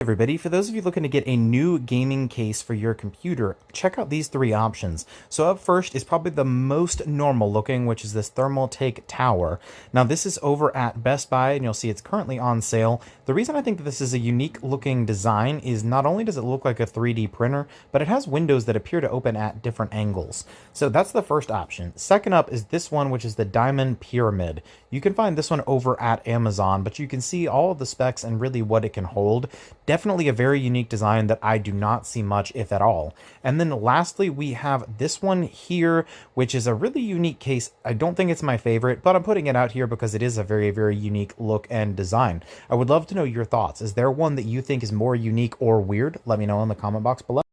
Everybody, for those of you looking to get a new gaming case for your computer, check out these three options. So up first is probably the most normal looking, which is this Thermaltake Tower. Now this is over at Best Buy and you'll see it's currently on sale. The reason I think that this is a unique looking design is not only does it look like a 3D printer, but it has windows that appear to open at different angles. So that's the first option. Second up is this one, which is the Diamond Pyramid. You can find this one over at Amazon, but you can see all of the specs and really what it can hold. Definitely a very unique design that I do not see much, if at all. And then lastly, we have this one here, which is a really unique case. I don't think it's my favorite, but I'm putting it out here because it is a very, very unique look and design. I would love to know your thoughts. Is there one that you think is more unique or weird? Let me know in the comment box below.